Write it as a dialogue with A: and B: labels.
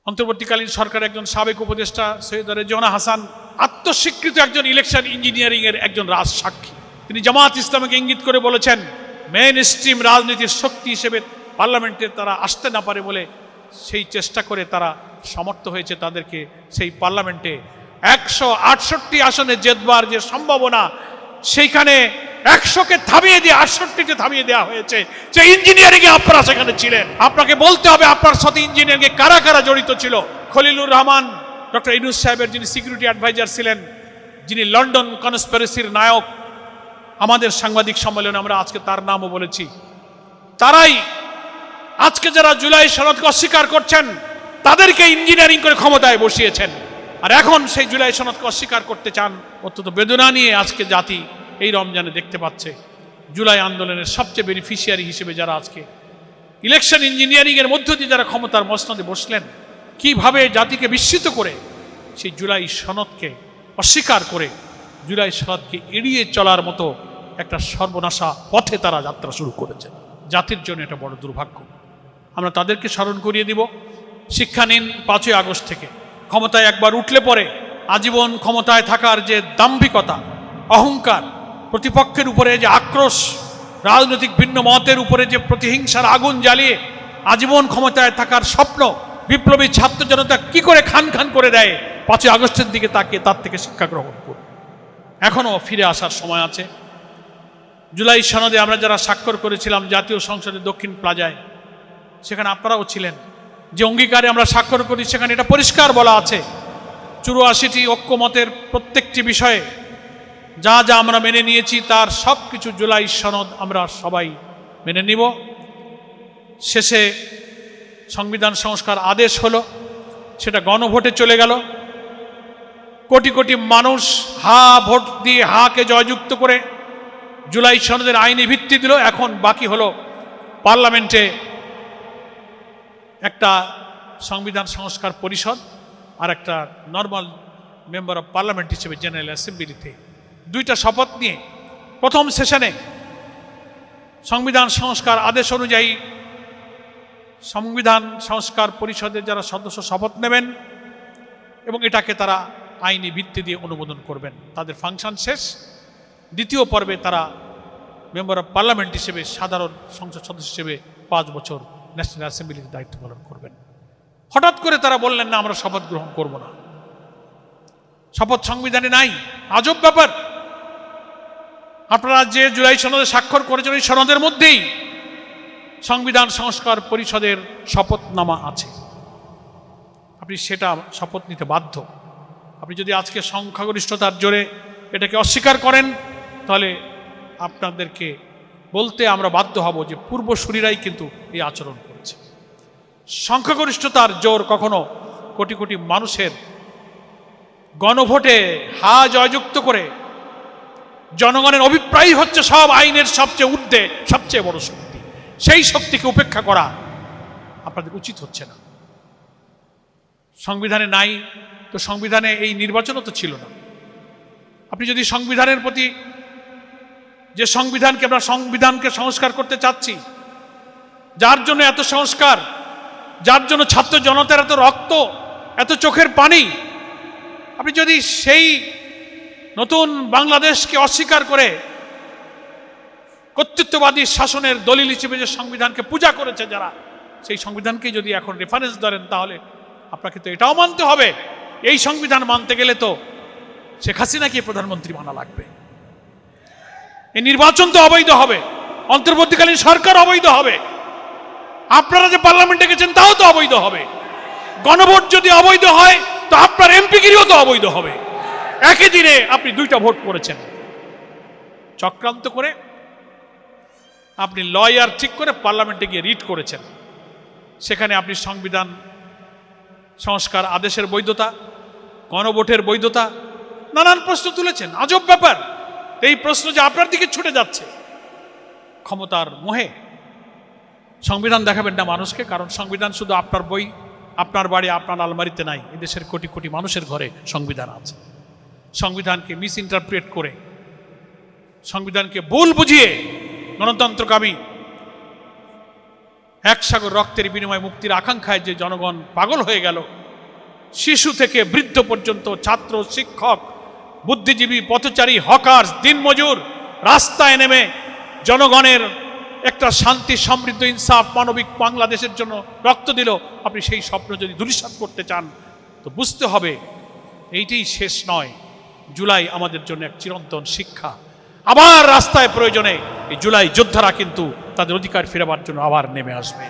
A: অন্তর্বর্তীকালীন সরকারের একজন সাবেক উপদেষ্টা সৈয়দ রেজওয়ানা হাসান আত্মস্বীকৃত একজন ইলেকশন ইঞ্জিনিয়ারিং এর একজন রাজসাক্ষী। তিনি জামাত ইসলামকে ইঙ্গিত করে বলেছেন মেইন স্ট্রিম রাজনীতির শক্তি হিসেবে পার্লামেন্টে তারা আসতে না পারে বলে সেই চেষ্টা করে তারা সমর্থ হয়েছে তাদেরকে সেই পার্লামেন্টে 168 আসনে জেতবার যে সম্ভাবনা, সেইখানে 100কে থামিয়ে দিয়ে 68তে থামিয়ে দেওয়া হয়েছে। যে ইঞ্জিনিয়ারিং এ আপনারা সেখানে ছিলেন, আপনাকে বলতে হবে আপনার সাথে ইঞ্জিনিয়ারিং এ কারা কারা জড়িত ছিল। খলিলুর রহমান ডক্টর ইউনূস সাহেবের যিনি সিকিউরিটি অ্যাডভাইজার ছিলেন, যিনি লন্ডন কনস্পিরেসির নায়ক, আমাদের সাংবাদিক সম্মেলনে আমরা আজকে তার নামও বলেছি। তারাই আজকে যারা জুলাই সনদকে অস্বীকার করছেন তাদেরকে ইঞ্জিনিয়ারিং করে ক্ষমতায় বসিয়েছেন, আর এখন সেই জুলাই সনদকে অস্বীকার করতে চান। অত্যন্ত বেদনা নিয়ে আজকে জাতি এই রমজানে দেখতে পাচ্ছে জুলাই আন্দোলনের সবচেয়ে বেনিফিশিয়ারি হিসেবে যারা আজকে ইলেকশন ইঞ্জিনিয়ারিং এর মধ্য দিয়ে যারা ক্ষমতার মসনদে বসলেন, কিভাবে জাতিকে বিস্মিত করে সেই জুলাই সনদকে অস্বীকার করে জুলাই সনদকে এড়িয়ে চলার মতো একটা সর্বনাশা পথে তারা যাত্রা শুরু করেছে। জাতির জন্য এটা বড় দুর্ভাগ্য। আমরা তাদেরকে স্মরণ করিয়ে দিব। শিক্ষা নিন 5ই আগস্ট থেকে। ক্ষমতায় একবার উঠলে পরে আজীবন ক্ষমতায় থাকার যে দাম্ভিকতা, অহংকার, প্রতিপক্ষের উপরে যে আক্রোশ, রাজনৈতিক ভিন্ন মতের উপরে যে প্রতিহিংসার আগুন জ্বালিয়ে আজীবন ক্ষমতায় থাকার স্বপ্ন বিপ্লবী ছাত্র জনতা কি করে খান খান করে দেয়, 5ই আগস্টের দিকে তাকিয়ে তার থেকে শিক্ষা গ্রহণ করুন। এখনও ফিরে আসার সময় আছে। জুলাই সনদে আমরা যারা স্বাক্ষর করেছিলাম জাতীয় সংসদের দক্ষিণ প্লাজায়, সেখানে আপনারাও ছিলেন। যে অঙ্গীকারে আমরা স্বাক্ষর করি সেখানে এটা পরিষ্কার বলা আছে 84টি ঐক্যমতের প্রত্যেকটি বিষয়ে যা যা আমরা মেনে নিয়েছি তার সব কিছু জুলাই সনদ আমরা সবাই মেনে নিব। শেষে সংবিধান সংস্কার আদেশ হলো, সেটা গণভোটে চলে গেল। কোটি কোটি মানুষ হা ভোট দিয়ে হাকে জয়যুক্ত করে জুলাই সনদের আইনি ভিত্তি দিল। এখন বাকি হলো পার্লামেন্টে একটা সংবিধান সংস্কার পরিষদ আর একটা নর্মাল মেম্বার অফ পার্লামেন্ট হিসেবে জেনারেল অ্যাসেম্বলিতে 2টা শপথ নিয়ে প্রথম সেশনে সংবিধান সংস্কার আদেশ অনুযায়ী সংবিধান সংস্কার পরিষদের যারা সদস্য শপথ নেবেন এবং এটাকে তারা আইনি ভিত্তি দিয়ে অনুমোদন করবেন, তাদের ফাংশন শেষ। দ্বিতীয় পর্বে তারা মেম্বার অফ পার্লামেন্ট হিসেবে, সাধারণ সংসদ সদস্য হিসেবে 5 বছর ন্যাশনাল অ্যাসেম্বলিতে দায়িত্ব পালন করবেন। হঠাৎ করে তারা বললেন না আমরা শপথ গ্রহণ করব না, শপথ সংবিধানে নাই। আজব ব্যাপার। আপনারা যে জুলাই সনদে স্বাক্ষর করেছেন ওই সনদের মধ্যেই সংবিধান সংস্কার পরিষদের শপথনামা আছে, আপনি সেটা শপথ নিতে বাধ্য। আপনি যদি আজকে সংখ্যাগরিষ্ঠতার জোরে এটাকে অস্বীকার করেন তাহলে আপনাদেরকে বলতে আমরা বাধ্য হব যে পূর্বসূরীরাই কিন্তু এই আচরণ করেছে। সংখ্যাগরিষ্ঠতার জোর কখনো কোটি কোটি মানুষের গণভোটে হা জয়যুক্ত করে জনগণের অভিপ্রায় হচ্ছে সব আইনের সবচেয়ে ঊর্ধ্বে, সবচেয়ে বড় শক্তি। সেই শক্তিকে উপেক্ষা করা আপনাদের উচিত হচ্ছে না। সংবিধানে নাই তো সংবিধানে এই নির্বাচনও তো ছিল না। আপনি যদি সংবিধানের প্রতি, যে সংবিধানকে আমরা সংবিধানকে সংস্কার করতে চাচ্ছি, যার জন্য এত সংস্কার, যার জন্য ছাত্র জনতার এত রক্ত, এত চোখের পানি, আপনি যদি সেই নতুন বাংলাদেশকে অস্বীকার করে কর্তৃত্ববাদী শাসনের দলিল হিসেবে যে সংবিধানকে পূজা করেছে যারা, সেই সংবিধানকে যদি এখন রেফারেন্স ধরেন তাহলে আপনাকে তো এটাও মানতে হবে এই সংবিধান মানতে গেলে তো শেখ হাসিনাকে প্রধানমন্ত্রী মানা লাগবে, এই নির্বাচন তো অবৈধ হবে, অন্তর্বর্তীকালীন সরকার অবৈধ হবে, আপনারা যে পার্লামেন্টে গেছেন তাও তো অবৈধ হবে, গণভোট যদি অবৈধ হয় তো আপনার এমপিগিরিও তো অবৈধ হবে। একই দিনে আপনি 2টা ভোট করেছেন, চক্রান্ত করে আপনি লয়ার ঠিক করে পার্লামেন্টে গিয়ে রিট করেছেন, সেখানে আপনি সংবিধান সংস্কার আদেশের বৈধতা, গণভোটের বৈধতা, নানান প্রশ্ন তুলেছেন। আজব ব্যাপার, এই প্রশ্ন যে আপনার দিকে ছুটে যাচ্ছে ক্ষমতার মোহে। সংবিধান দেখাবেন না মানুষকে, কারণ সংবিধান শুধু আপনার বই, আপনার বাড়ি, আপনার আলমারিতে নাই, এদেশের কোটি কোটি মানুষের ঘরে সংবিধান আছে। সংবিধানকে মিস ইন্টারপ্রেট করে, সংবিধানকে ভুল বুঝিয়ে গণতন্ত্রকামী এক সাগর রক্তের বিনিময়ে মুক্তির আকাঙ্ক্ষায় যে জনগণ পাগল হয়ে গেল, শিশু থেকে বৃদ্ধ পর্যন্ত, ছাত্র, শিক্ষক, বুদ্ধিজীবী, পথচারী, হকার্স, দিনমজুর রাস্তায় নেমে জনগণের একটা শান্তি, সমৃদ্ধ, ইনসাফ, মানবিক বাংলাদেশের জন্য রক্ত দিল। আপনি সেই স্বপ্ন যদি ধূলিসাৎ করতে চান তো বুঝতে হবে এইটাই শেষ নয়। জুলাই আমাদের জন্য এক চিরন্তন শিক্ষা। আবার রাস্তায় প্রয়োজনে এই জুলাই যোদ্ধারা কিন্তু তাদের অধিকার ফেরাবার জন্য আবার নেমে আসবে।